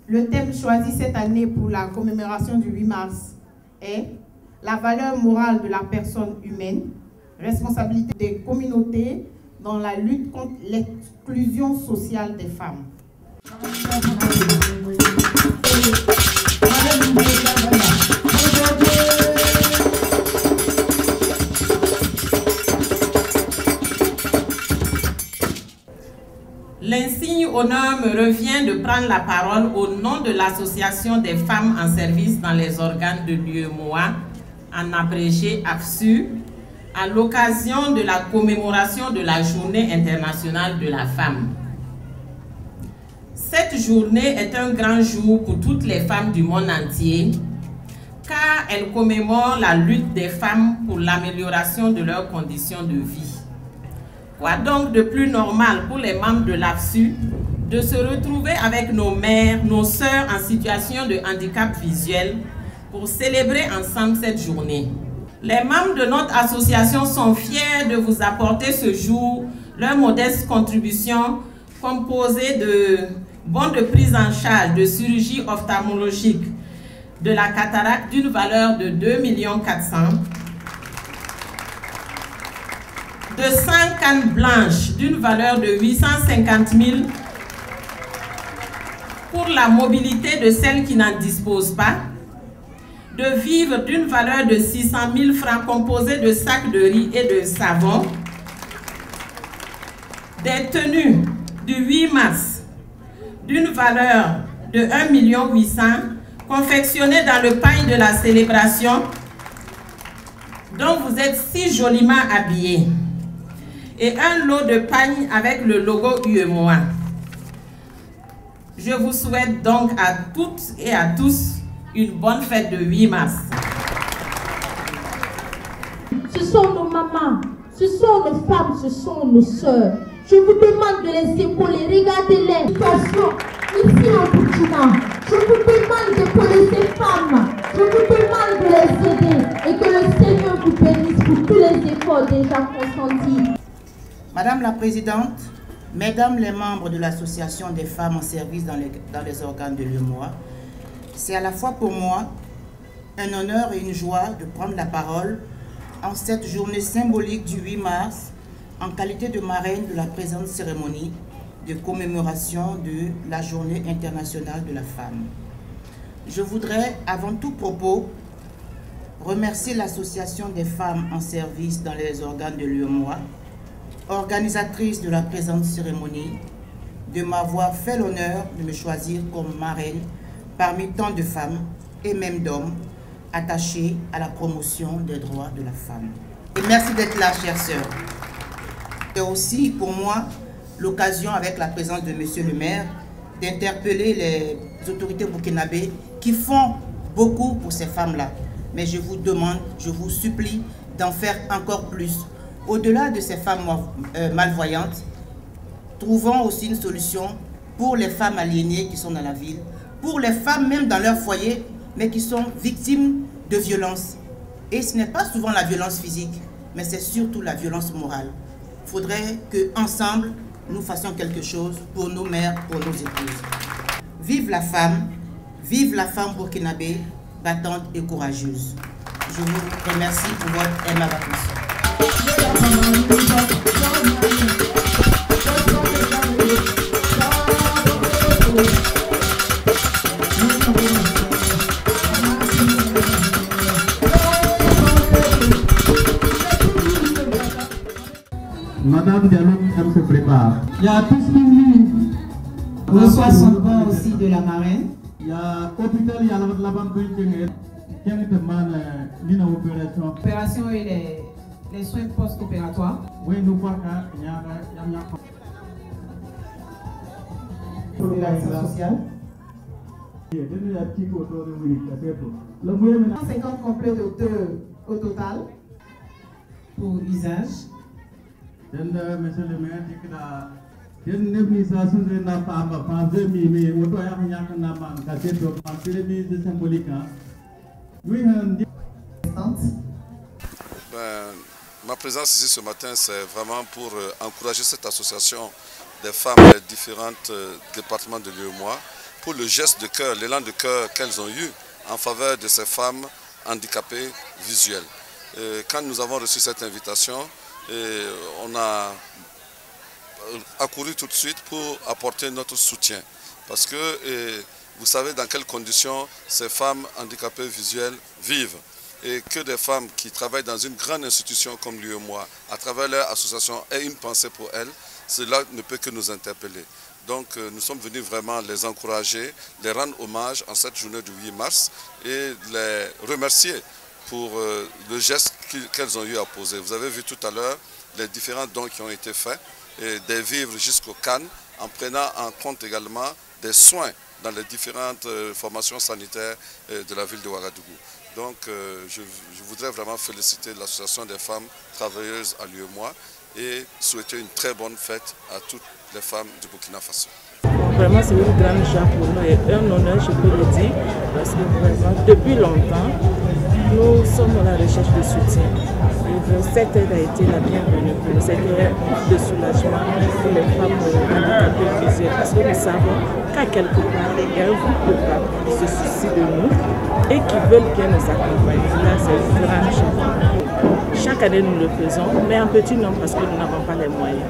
Le thème choisi cette année pour la commémoration du 8 mars est la valeur morale de la personne humaine, responsabilité des communautés dans la lutte contre l'exclusion sociale des femmes. L'insigne honneur me revient de prendre la parole au nom de l'Association des femmes en service dans les organes de l'UEMOA, en abrégé AFSU, à l'occasion de la commémoration de la Journée internationale de la femme. Cette journée est un grand jour pour toutes les femmes du monde entier, car elle commémore la lutte des femmes pour l'amélioration de leurs conditions de vie. Quoi donc de plus normal pour les membres de l'AFSU de se retrouver avec nos mères, nos sœurs en situation de handicap visuel pour célébrer ensemble cette journée. Les membres de notre association sont fiers de vous apporter ce jour leur modeste contribution composée de bons de prise en charge de chirurgie ophtalmologique de la cataracte d'une valeur de 2 400 000, de 100 cannes blanches d'une valeur de 850 000 pour la mobilité de celles qui n'en disposent pas, de vivres d'une valeur de 600 000 francs composés de sacs de riz et de savon, des tenues du 8 mars d'une valeur de 1 800 000 confectionnées dans le pagne de la célébration dont vous êtes si joliment habillés, et un lot de pagnes avec le logo UEMOA. Je vous souhaite donc à toutes et à tous une bonne fête de 8 mars. Ce sont nos mamans, ce sont nos femmes, ce sont nos sœurs. Je vous demande de les épauler, regardez-les. Ici en Burkina, je vous demande d'épauler ces femmes. Je vous demande de les aider et que le Seigneur vous bénisse pour tous les efforts déjà consentis. Madame la Présidente, Mesdames les membres de l'Association des femmes en service dans les organes de l'UEMOA, c'est à la fois pour moi un honneur et une joie de prendre la parole en cette journée symbolique du 8 mars en qualité de marraine de la présente cérémonie de commémoration de la Journée internationale de la femme. Je voudrais, avant tout propos, remercier l'Association des femmes en service dans les organes de l'UEMOA, organisatrice de la présente cérémonie, de m'avoir fait l'honneur de me choisir comme marraine parmi tant de femmes et même d'hommes attachés à la promotion des droits de la femme. Et merci d'être là, chères sœurs. C'est aussi pour moi l'occasion, avec la présence de Monsieur le maire, d'interpeller les autorités burkinabées qui font beaucoup pour ces femmes-là. Mais je vous demande, je vous supplie d'en faire encore plus. Au-delà de ces femmes malvoyantes, trouvons aussi une solution pour les femmes aliénées qui sont dans la ville, pour les femmes même dans leur foyer, mais qui sont victimes de violences. Et ce n'est pas souvent la violence physique, mais c'est surtout la violence morale. Il faudrait qu'ensemble, nous fassions quelque chose pour nos mères, pour nos épouses. Vive la femme burkinabé, battante et courageuse. Je vous remercie pour votre aimable attention. Madame Diallo, elle se prépare. Il y a tous qui reçoit son don aussi de la marraine. Il y a l'hôpital, il y a la banque qui demande l'opération. L'opération et les soins post-opératoires. Oui, nous voyons qu'il y a sociale. 150 complets au total pour usage. Monsieur le maire, une indemnisation de la femme par 2000, mais auto Ben, Ma présence ici ce matin, c'est vraiment pour encourager cette association des femmes des différents départements de l'UEMOA pour le geste de cœur, l'élan de cœur qu'elles ont eu en faveur de ces femmes handicapées visuelles. Quand nous avons reçu cette invitation, on a accouru tout de suite pour apporter notre soutien. Parce que vous savez dans quelles conditions ces femmes handicapées visuelles vivent. Et que des femmes qui travaillent dans une grande institution comme l'UEMOA, à travers leur association, aient une pensée pour elles, cela ne peut que nous interpeller. Donc nous sommes venus vraiment les encourager, les rendre hommage en cette journée du 8 mars et les remercier pour le geste qu'elles ont eu à poser. Vous avez vu tout à l'heure les différents dons qui ont été faits, et des vivres jusqu'aux cannes, en prenant en compte également des soins dans les différentes formations sanitaires de la ville de Ouagadougou. Donc je voudrais vraiment féliciter l'association des femmes travailleuses à l'UEMOA et souhaiter une très bonne fête à toutes les femmes du Burkina Faso. Vraiment, c'est une grande joie pour nous et un honneur, je peux le dire, parce que vraiment, depuis longtemps, nous sommes à la recherche de soutien. Et cette aide a été la bienvenue pour nous. Cette aide de soulagement pour les femmes handicapées visuelles. Parce que nous savons qu'à quelque part, il y a un groupe de femmes qui se soucient de nous et qui veulent bien nous accompagner. Là, c'est une grande joie. Chaque année, nous le faisons, mais en petit nombre parce que nous n'avons pas les moyens.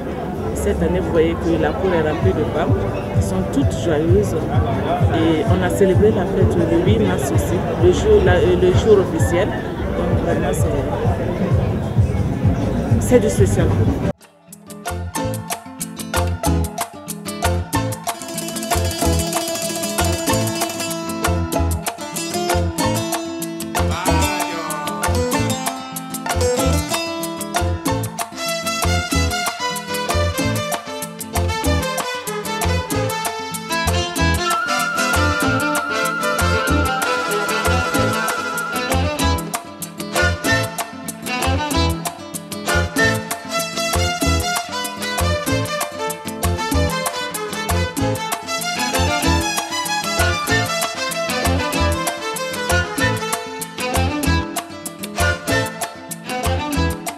Cette année, vous voyez que la cour est remplie de femmes qui sont toutes joyeuses. Et on a célébré la fête le 8 mars aussi, le jour officiel. Donc vraiment, c'est du spécial pour nous.